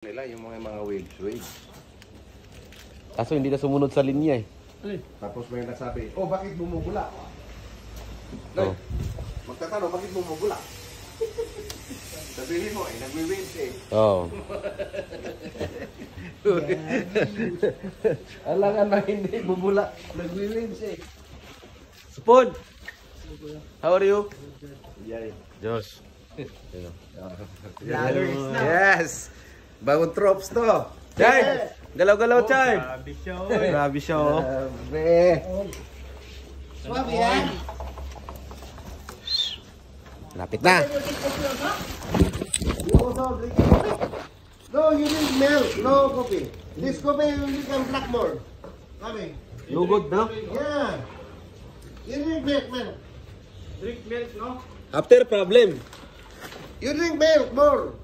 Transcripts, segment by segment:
nila yung mga waves. Kaso hindi na sumunod sa linya eh. Tapos may nagsabi, oh bakit bumubula? Oh. Magtatanong, bakit bumubula? Sabihin mo, nagwi-waves eh. Oo. Alangan na hindi bubula, nagwi-waves eh. Spud! How are you? Yeah. Josh. Yes! Bagong tropes to. Chay! Galaw-galaw, Chay! Grabe siya, Grabe siya, oh. Grabe. Swabe yan. Lapit na. No, you need milk, no coffee. This coffee will become black more. Sabi. Lugod na. Yeah. You drink milk, man. Drink milk, no? After problem. You drink milk more.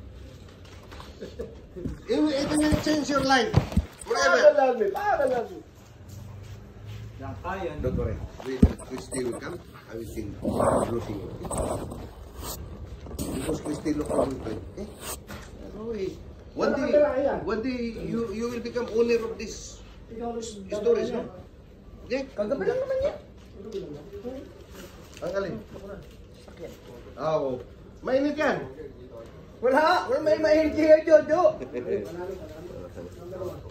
It will change your life. Forever. Yan, kaya. Don't worry. When Christy will come, I will sing routine. Because Christy look for me. One day you will become owner of this stories, no? Okay? Kagabi lang naman yan. Ang alin? Oo. Mainit yan. Wala may mahinti kayo, Jojo.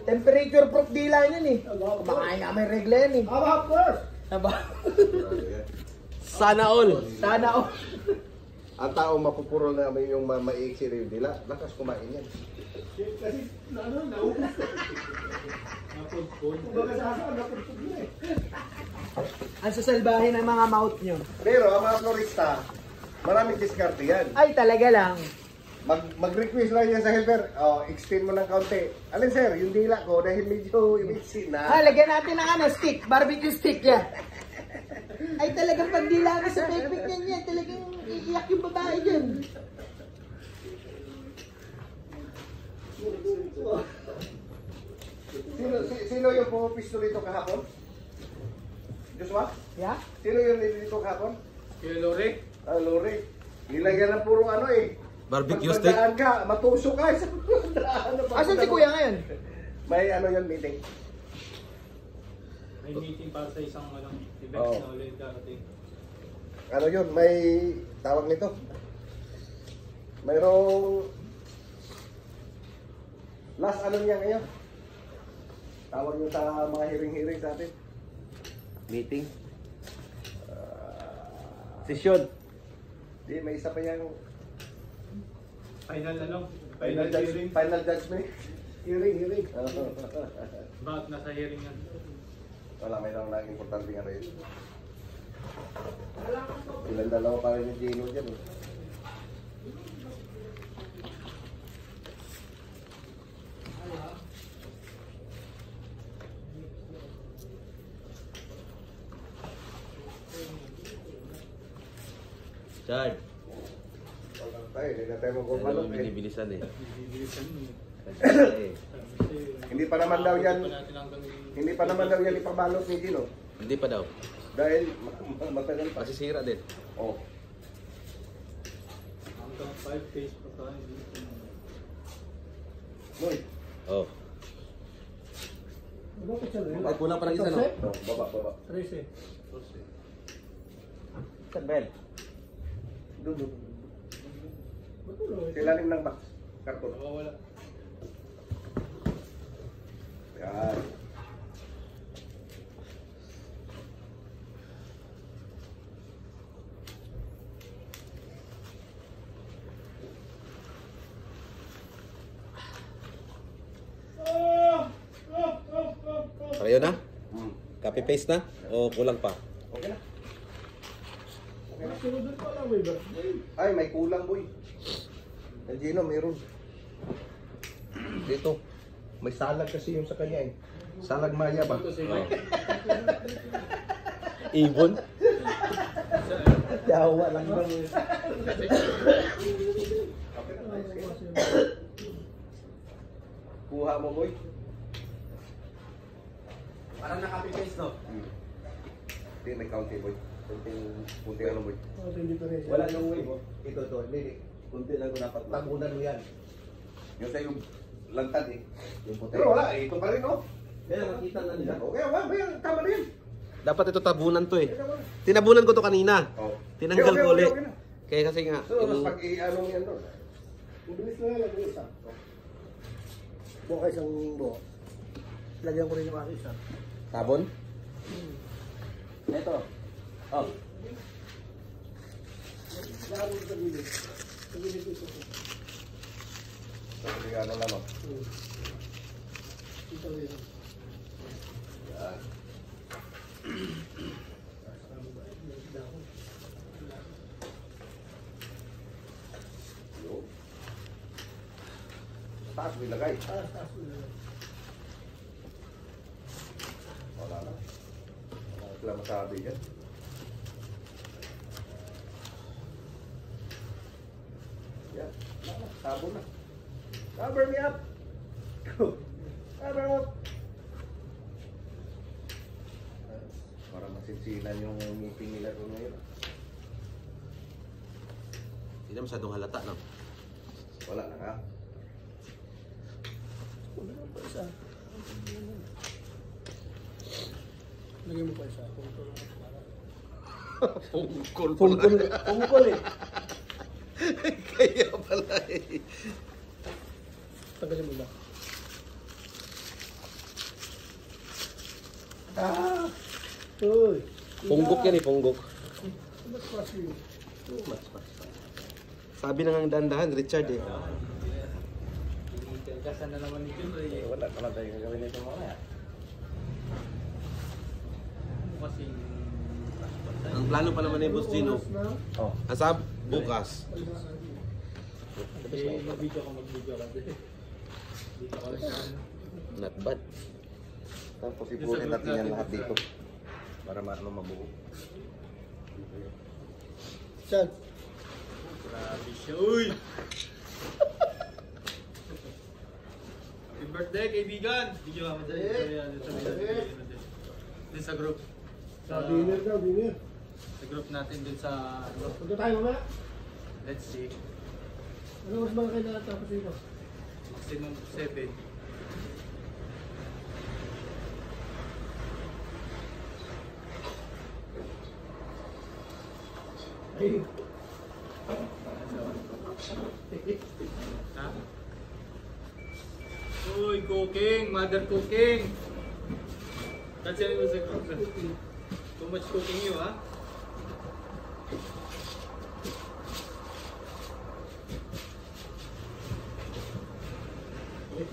Temperature proof dila yan eh. Kumakain nga may regla yan eh. Of course. Sana all. Sana all. Ang tao mapupuro na may yung maiiksi rin nila, lakas kumain yan. Kasi, naubos. Napudpud. Ang sasalbahin ng mga mouth nyo. Pero ang mga florista, maraming diskarte yan. Ay, talaga lang. Mag-request lang yan sa helper, extend mo ng kaunti. Alin sir, yung dila ko dahil medyo imitsi na. Lagyan natin ng stick, barbecue stick yan. Ay, talagang pag dila mo sa pekpek niyan yan, talagang iiyak yung babae dyan. Sino yung pumipisto dito kahapon? Joshua? Yeah? Sino yung dito kahapon? Kaya Lore? Lori. Nilagyan ng puro ano eh. Barbecue Pag stick. magdaan ka, matusok ka sa daan. Asan si kuya ngayon? May ano yun, meeting. May meeting para sa isang event Oo. na ulit darating. Ano yun, may tawag nito. Mayroong last ano niya ngayon. Tawag nyo sa mga hearing-hearing sa atin. Meeting. Session. Di, may isa pa yung Final ano? final, hearing. final judgment. Hearing. Bakit nasa hearing yan? Wala, may lang importante nga rin. Ilang dalawa pa rin yung Gino dyan. Eh. Chad. Tayo, hindi na tayo Ano magkumpalot yung eh. binibilisan eh. Bibilisan mo. Hindi pa naman daw yan, natin hanggang hindi pa naman daw yan ipabalot ni Gino. Hindi pa daw. Dahil matagal pa. Masisira din. Oh. hanggang 5 days pa tayo. Boy. Oh. Ay, kulang pa ng isa, no? Baba. 13. Saan, Ben? Doon. Silalim ng box. Karton. Wala. Yan. Pareho na? Copy paste na? O kulang pa? Okay na. Ay, may kulang boy. Ang Gino, meron. Dito. May salag kasi yung sa kanya eh. Salag maya ba? Ito si Ibon? Yawa lang daw. Kuha mo boy. Parang na-copy paste, no? Hindi, may county boy. Kunti ano boy. Wala nung way mo. Ito, hindi. Kunti lang ko dapat. Tagunan mo yan. Yung sa'yo, lantad eh. Yung puti. Pero wala, ito pa rin oh. Kaya nakita na nila. Okay, wala, tama na yun. Dapat ito tabunan to eh. Tinabunan ko to kanina. Oh. Tinanggal Okay, ko ulit. okay na. Kaya kasi nga, So, mas yung... pag i-ano yan doon. Bilis na lang yung isa. Buka isang buo. Lagyan ko rin yung aking isa. Sabon? Ito. Oh. Lalo sa gilid. Sa gilid ito. So, ano lang oh. Ito rin. Yan. Yun. Taas mo ilagay. Wala na. Wala sila masabi dyan. Yan. Wala na. Sabon na. Cover me up. Cover me up. Para masinsinan yung meeting nila doon ngayon. Hindi na masyadong halata, no? Wala na nga. Wala pa isa. Lagyan mo pa isa. Pungkol eh. Kaya pala eh. Tagalin mo ba? Uy. Punggok yan eh, punggok. Mas fast yun. Sabi na nga dahan-dahan, Richard eh. Kasan na naman ni Jun eh. Wala naman tayo gagawin nito mga yan. Kasi Ang plano pa naman ni Boss Gino, Oh. asab, bukas. mag-video ka. Dito ka lang. Not bad. Tapos ipunin natin yan lahat dito. Para mabuo. Saan? Grabe siya. Uy! Happy birthday, kaibigan! Video ka madali. Din sa group. Dinner daw, dinner. Sa group natin din sa... Punta tayo mamaya. Let's see. Ano mas mga kayo nakatapos dito? Maximum 7. Ay. Ha? Uy, cooking! Mother cooking! That's it was a too much cooking you, ha?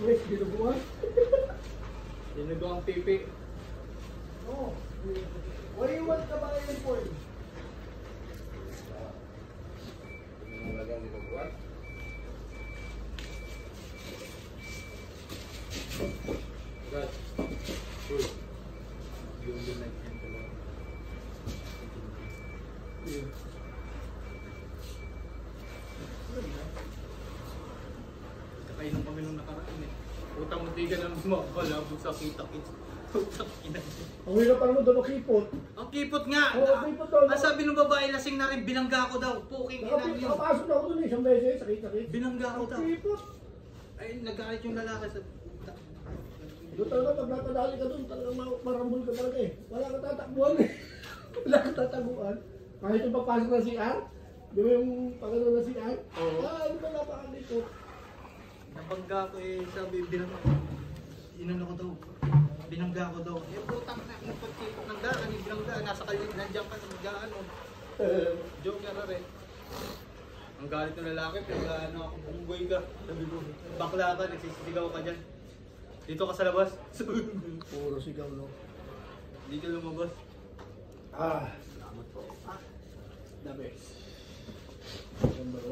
Wait, binubuan? Dinugo ang pipi. Oo. What do you want ka ba ngayon po? Yung lagyan dito buwan. God. Uy. Yung din nag-end ko lang. Kakainom kami nung nakaraan eh. Utang muntigan ang mabalabog sa kita-kits. Utang ina. Ang hirap pa naman doon makipot. Ang kipot nga! Oo, kipot daw. Ang sabi ng babae, lasing na rin, binangga ko daw. Puking ina yun. Nakapasok na ako doon isang beses, sakit-sakit. Binangga ko daw. Kipot. Ay, nagkakait yung lalaki sa... Doon talaga, pag nakadali ka doon, talagang marambol ka talaga eh. Wala ka tatakbuhan eh. Wala ka tataguan. Kahit yung papasok na si Ar, di ba yung pagano na si Ar? Oo. Ano ba napakan dito? Nabangga ko eh, sabi, binangga. Inano ko daw. Binangga ko daw. Eh, putang na, yung pagkipot ng daan, yung binangga, nasa kalit, nandiyan ka, nandiyan, ano. Joke na rin. Ang galit ng lalaki, pero ano ako, bunggoy ka. Sabi ko, bakla ka, nagsisisigaw ka dyan. Dito ka sa labas. Puro sigaw no. Hindi ka lumabas. Salamat po. The best. Number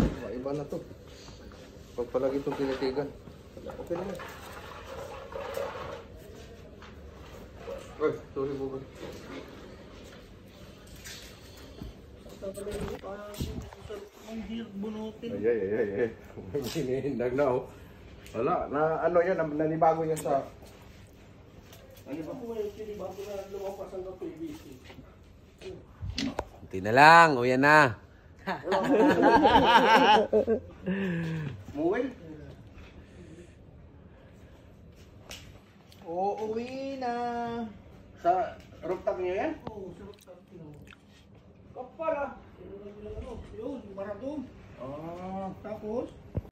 1. Iba na to. Pag palagi itong tinitigan. Okay naman. Ay, sorry po. Ang bunutin. Ay. Hinihindag na oh. Wala, na ano yan, nanibago yan sa... Ano ba po yung sinibago na lumapas hanggang PVC? Kunti na lang, uyan na. Muwil? Uuwi na. Sa rooftop niyo yan? Oo, sarap tayo. Kapal ah. Yun, para doon. Ah. Tapos,